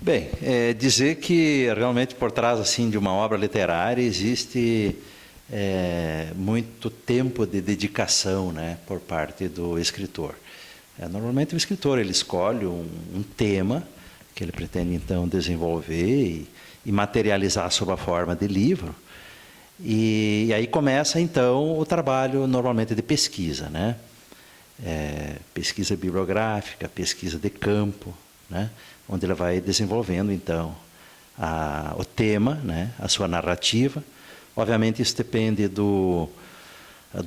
Bem, dizer que realmente por trás assim de uma obra literária existe muito tempo de dedicação, né, por parte do escritor. Normalmente o escritor ele escolhe um tema que ele pretende então desenvolver e materializar sob a forma de livro. E aí começa então o trabalho normalmente de pesquisa, né? Pesquisa bibliográfica, pesquisa de campo, né? Onde ele vai desenvolvendo então o tema, né? A sua narrativa. Obviamente isso depende do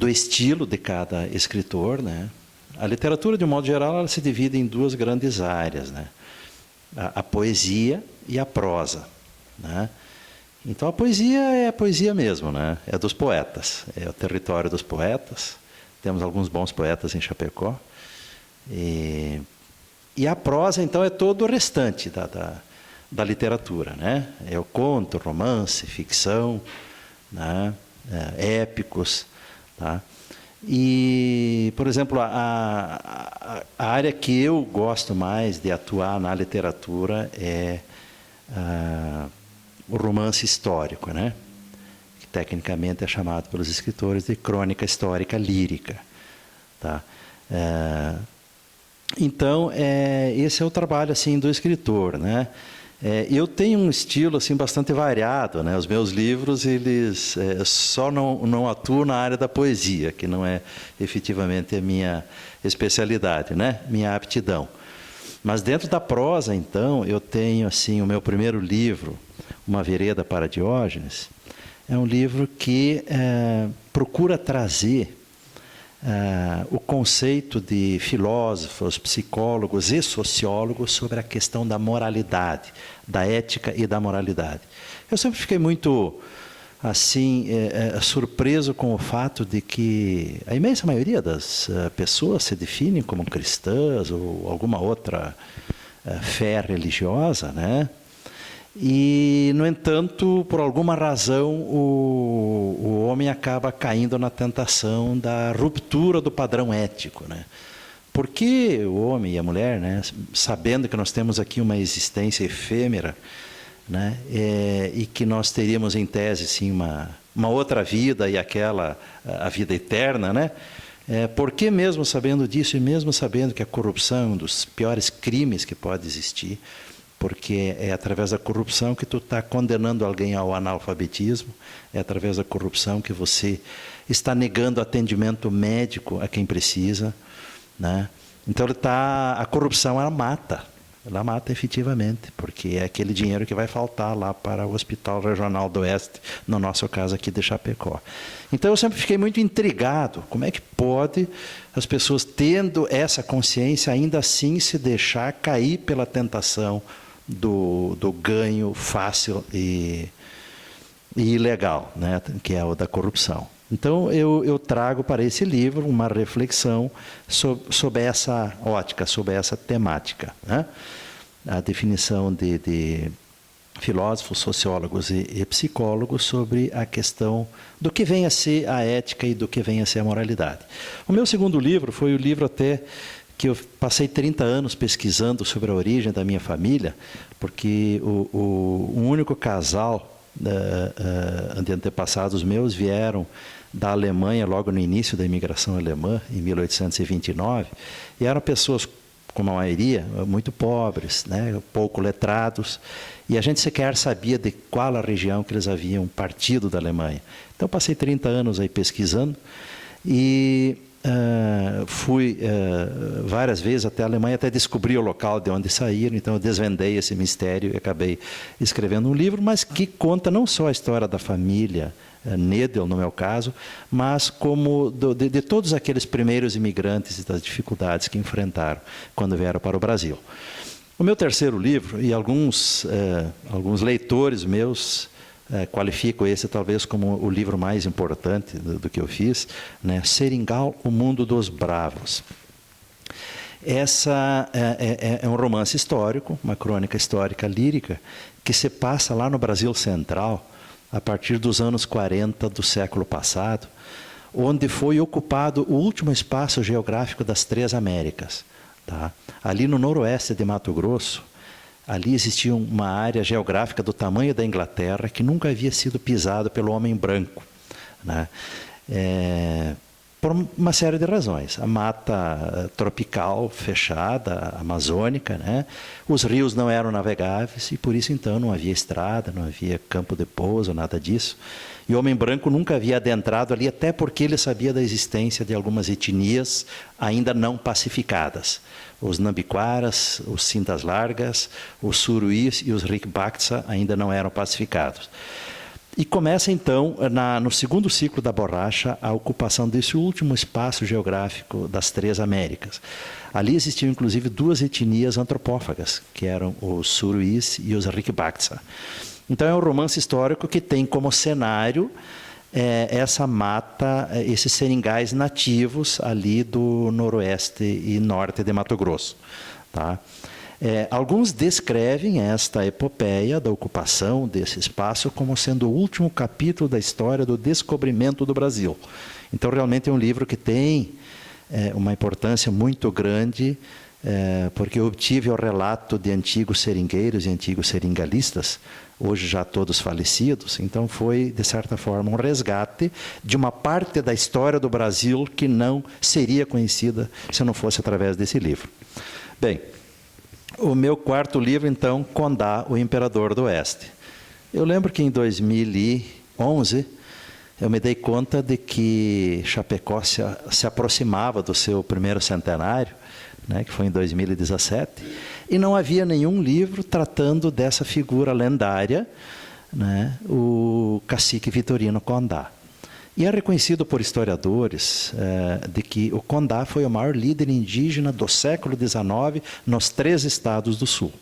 estilo de cada escritor, né? A literatura, de um modo geral, ela se divide em duas grandes áreas, né? A poesia e a prosa, né? Então a poesia é a poesia mesmo, né? É dos poetas, é o território dos poetas. Temos alguns bons poetas em Chapecó. E a prosa, então, é todo o restante da literatura, né? É o conto, romance, ficção, né? Épicos, tá? E, por exemplo, a área que eu gosto mais de atuar na literatura é o romance histórico, né? Que tecnicamente é chamado pelos escritores de crônica histórica lírica, tá? Então, esse é o trabalho assim do escritor, né? Eu tenho um estilo assim bastante variado, né? Os meus livros eles só não atuam na área da poesia, que não é efetivamente a minha especialidade, né? Minha aptidão. Mas dentro da prosa, então, eu tenho assim o meu primeiro livro, Uma Vereda para Diógenes, é um livro que procura trazer o conceito de filósofos, psicólogos e sociólogos sobre a questão da moralidade, da ética e da moralidade. Eu sempre fiquei muito assim surpreso com o fato de que a imensa maioria das pessoas se definem como cristãs ou alguma outra fé religiosa, né? E, no entanto, por alguma razão, o homem acaba caindo na tentação da ruptura do padrão ético, né? Porque o homem e a mulher, né, sabendo que nós temos aqui uma existência efêmera, né, e que nós teríamos, em tese, sim, uma outra vida e a vida eterna, né? Porque mesmo sabendo disso e mesmo sabendo que a corrupção é um dos piores crimes que pode existir, porque é através da corrupção que tu está condenando alguém ao analfabetismo, é através da corrupção que você está negando atendimento médico a quem precisa, né? Então a corrupção ela mata efetivamente, porque é aquele dinheiro que vai faltar lá para o Hospital Regional do Oeste, no nosso caso aqui de Chapecó. Então eu sempre fiquei muito intrigado, como é que pode as pessoas tendo essa consciência ainda assim se deixar cair pela tentação do ganho fácil e ilegal, né, que é o da corrupção. Então, eu trago para esse livro uma reflexão sobre essa ótica, sobre essa temática, né? A definição de filósofos, sociólogos e psicólogos sobre a questão do que vem a ser a ética e do que vem a ser a moralidade. O meu segundo livro foi o livro até que eu passei 30 anos pesquisando sobre a origem da minha família, porque um único casal de antepassados meus vieram da Alemanha logo no início da imigração alemã, em 1829, e eram pessoas, como a maioria, muito pobres, né, pouco letrados, e a gente sequer sabia de qual a região que eles haviam partido da Alemanha. Então, passei 30 anos aí pesquisando, e fui várias vezes até a Alemanha, até descobrir o local de onde saíram, então eu desvendei esse mistério e acabei escrevendo um livro, mas que conta não só a história da família Nedel, no meu caso, mas como de todos aqueles primeiros imigrantes e das dificuldades que enfrentaram quando vieram para o Brasil. O meu terceiro livro, e alguns leitores meus qualifico esse talvez como o livro mais importante do que eu fiz, né? Seringal, o Mundo dos Bravos. Essa é um romance histórico, uma crônica histórica lírica, que se passa lá no Brasil Central, a partir dos anos 40 do século passado, onde foi ocupado o último espaço geográfico das Três Américas. Tá? Ali no noroeste de Mato Grosso, Ali existia uma área geográfica do tamanho da Inglaterra que nunca havia sido pisada pelo homem branco, né? Por uma série de razões. A mata tropical fechada, amazônica, né? Os rios não eram navegáveis e por isso então não havia estrada, não havia campo de pouso, nada disso. E o homem branco nunca havia adentrado ali, até porque ele sabia da existência de algumas etnias ainda não pacificadas. Os Nambiquaras, os Cintas Largas, os Suruís e os Rikbaksa ainda não eram pacificados. E começa, então, no segundo ciclo da borracha, a ocupação desse último espaço geográfico das 3 Américas. Ali existiam, inclusive, 2 etnias antropófagas, que eram os Suruís e os Rikbaksa. Então, é um romance histórico que tem como cenário essa mata, esses seringais nativos ali do noroeste e norte de Mato Grosso, tá? Alguns descrevem esta epopeia da ocupação desse espaço como sendo o último capítulo da história do descobrimento do Brasil. Então, realmente é um livro que tem uma importância muito grande, porque eu obtive o relato de antigos seringueiros e antigos seringalistas, hoje já todos falecidos. Então, foi, de certa forma, um resgate de uma parte da história do Brasil que não seria conhecida se não fosse através desse livro. Bem, o meu quarto livro, então, Condá, o Imperador do Oeste. Eu lembro que em 2011, eu me dei conta de que Chapecó se aproximava do seu primeiro centenário, né, que foi em 2017, e não havia nenhum livro tratando dessa figura lendária, né, o cacique Vitorino Condá. E é reconhecido por historiadores de que o Condá foi o maior líder indígena do século XIX nos 3 estados do Sul.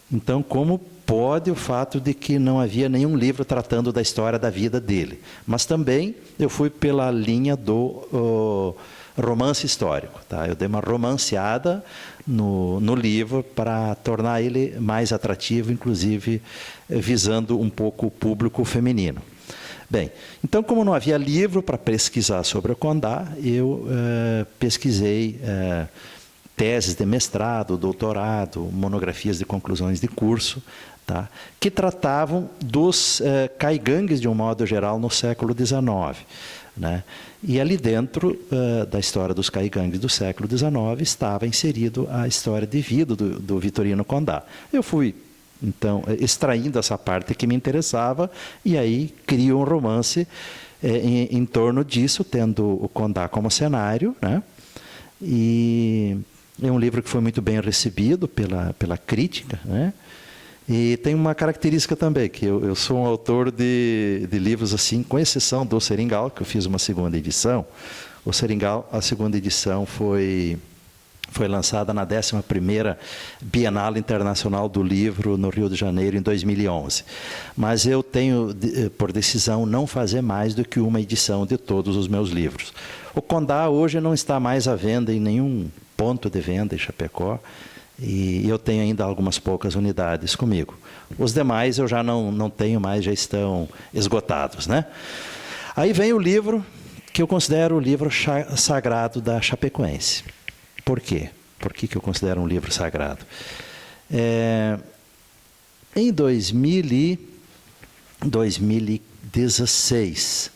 Então, como pode o fato de que não havia nenhum livro tratando da história da vida dele? Mas também eu fui pela linha do romance histórico, tá? Eu dei uma romanceada no livro para tornar ele mais atrativo, inclusive visando um pouco o público feminino. Bem, então, como não havia livro para pesquisar sobre o Condá, eu pesquisei teses de mestrado, doutorado, monografias de conclusões de curso, tá, que tratavam dos caigangues, de um modo geral, no século XIX. Né? E ali dentro da história dos caigangues do século XIX estava inserido a história de vida do Vitorino Condá. Eu fui, então, extraindo essa parte que me interessava, e aí crio um romance em torno disso, tendo o Condá como cenário, né? E é um livro que foi muito bem recebido pela crítica, né? E tem uma característica também, que eu sou um autor de livros assim, com exceção do Seringal, que eu fiz uma segunda edição. O Seringal, a segunda edição foi lançada na 11ª Bienal Internacional do Livro, no Rio de Janeiro, em 2011. Mas eu tenho, por decisão, não fazer mais do que uma edição de todos os meus livros. O Condá hoje não está mais à venda em nenhum ponto de venda em Chapecó, e eu tenho ainda algumas poucas unidades comigo. Os demais eu já não tenho mais, já estão esgotados, né? Aí vem o livro que eu considero o livro sagrado da Chapecoense. Por quê? Por que eu considero um livro sagrado? Em 2016,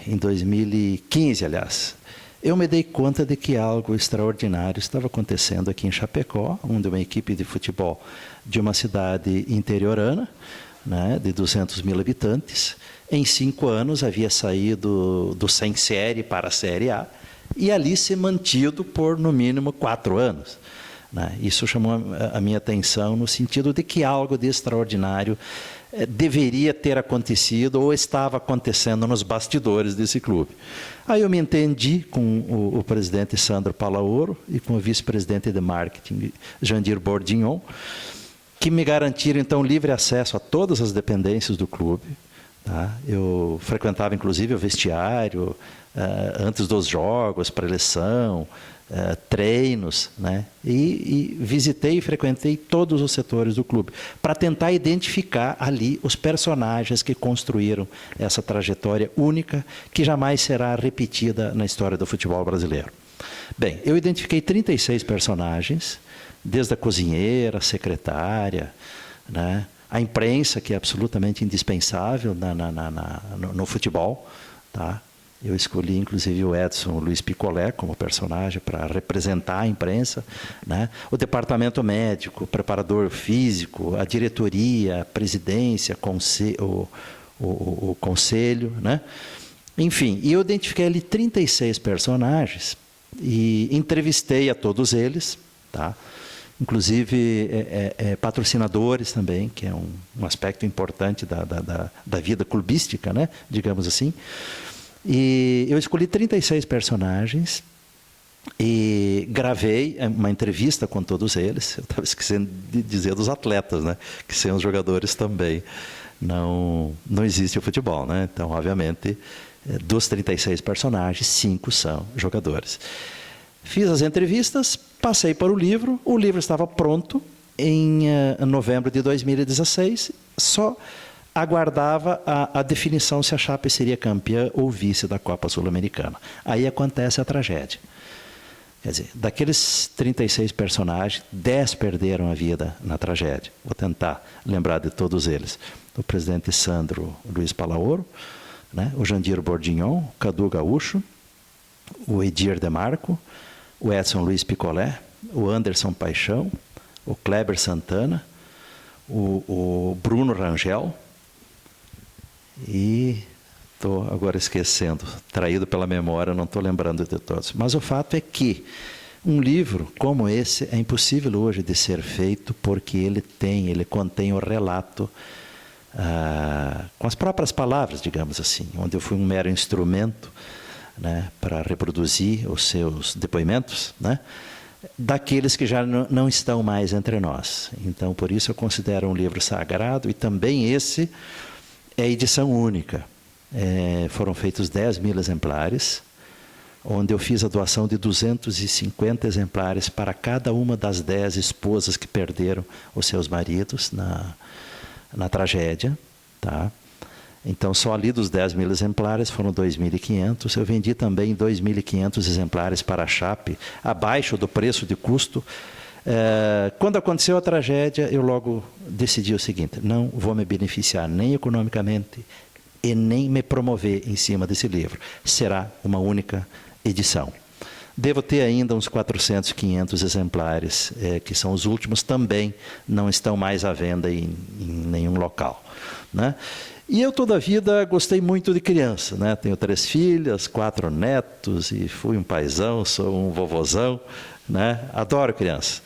em 2015, aliás, eu me dei conta de que algo extraordinário estava acontecendo aqui em Chapecó, onde uma equipe de futebol de uma cidade interiorana, né, de 200 mil habitantes, em 5 anos havia saído do sem série para a Série A, e ali se mantido por, no mínimo, 4 anos. Né? Isso chamou a minha atenção no sentido de que algo de extraordinário deveria ter acontecido ou estava acontecendo nos bastidores desse clube. Aí eu me entendi com o presidente Sandro Palaoro e com o vice-presidente de marketing, Jandir Bordignon, que me garantiram, então, livre acesso a todas as dependências do clube. Tá? Eu frequentava, inclusive, o vestiário, antes dos jogos, pré-eleição, treinos, né? E visitei e frequentei todos os setores do clube, para tentar identificar ali os personagens que construíram essa trajetória única, que jamais será repetida na história do futebol brasileiro. Bem, eu identifiquei 36 personagens, desde a cozinheira, a secretária, né? A imprensa, que é absolutamente indispensável no futebol. Tá? Eu escolhi, inclusive, o Edson Luiz Picolé como personagem para representar a imprensa. Né? O departamento médico, o preparador físico, a diretoria, a presidência, o conselho. Né? Enfim, e eu identifiquei ali 36 personagens e entrevistei a todos eles, tá? Inclusive patrocinadores também, que é um aspecto importante da vida clubística, né? Digamos assim. E eu escolhi 36 personagens e gravei uma entrevista com todos eles. Eu estava esquecendo de dizer dos atletas, né? Que sem os jogadores também não existe o futebol, né? Então, obviamente, dos 36 personagens, 5 são jogadores. Fiz as entrevistas, passei para o livro estava pronto em novembro de 2016, só aguardava a definição se a Chape seria campeã ou vice da Copa Sul-Americana. Aí acontece a tragédia. Quer dizer, daqueles 36 personagens, 10 perderam a vida na tragédia. Vou tentar lembrar de todos eles. O presidente Sandro Luiz Palaoro, né? O Jandir Bordignon, o Cadu Gaúcho, o Edir Demarco, o Edson Luiz Picolé, o Anderson Paixão, o Kleber Santana, o Bruno Rangel e estou agora esquecendo, traído pela memória, não estou lembrando de todos. Mas o fato é que um livro como esse é impossível hoje de ser feito porque ele contém o relato com as próprias palavras, digamos assim, onde eu fui um mero instrumento, né, para reproduzir os seus depoimentos, né, daqueles que já não estão mais entre nós. Então, por isso eu considero um livro sagrado e também esse é edição única. Foram feitos 10.000 exemplares, onde eu fiz a doação de 250 exemplares para cada uma das 10 esposas que perderam os seus maridos na tragédia, tá? Então, só ali dos 10.000 exemplares foram 2.500. Eu vendi também 2.500 exemplares para a Chape, abaixo do preço de custo. Quando aconteceu a tragédia, eu logo decidi o seguinte: não vou me beneficiar nem economicamente e nem me promover em cima desse livro. Será uma única edição. Devo ter ainda uns 400, 500 exemplares, que são os últimos, também não estão mais à venda em nenhum local, né? E eu toda a vida gostei muito de criança, né? Tenho 3 filhas, 4 netos e fui um paizão, sou um vovozão, né? Adoro criança.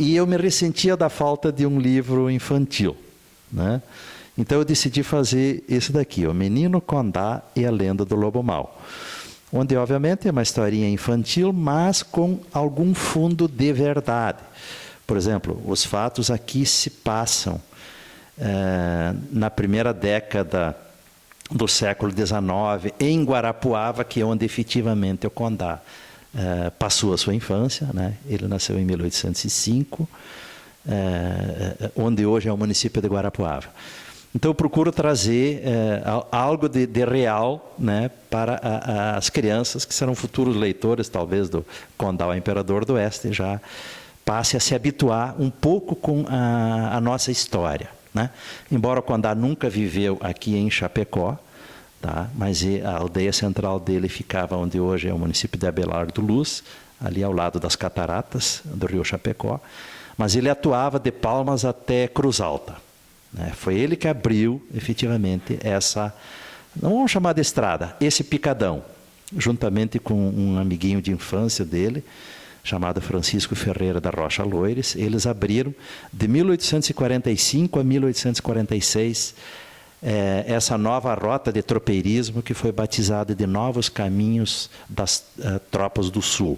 E eu me ressentia da falta de um livro infantil, né? Então eu decidi fazer esse daqui, O Menino Condá e a Lenda do Lobo Mau, onde obviamente é uma historinha infantil, mas com algum fundo de verdade. Por exemplo, os fatos aqui se passam na primeira década do século XIX, em Guarapuava, que é onde efetivamente o Condá passou a sua infância, né? Ele nasceu em 1805, onde hoje é o município de Guarapuava. Então eu procuro trazer algo de real, né, para as crianças que serão futuros leitores, talvez, do Condá, o Imperador do Oeste, já passe a se habituar um pouco com a nossa história, né? Embora o Condá nunca viveu aqui em Chapecó, tá? Mas a aldeia central dele ficava onde hoje é o município de Abelardo Luz, ali ao lado das cataratas do rio Chapecó, mas ele atuava de Palmas até Cruz Alta, né? Foi ele que abriu efetivamente essa, não vamos chamar de estrada, esse picadão, juntamente com um amiguinho de infância dele, chamado Francisco Ferreira da Rocha Loires. Eles abriram de 1845 a 1846 essa nova rota de tropeirismo que foi batizada de Novos Caminhos das Tropas do Sul.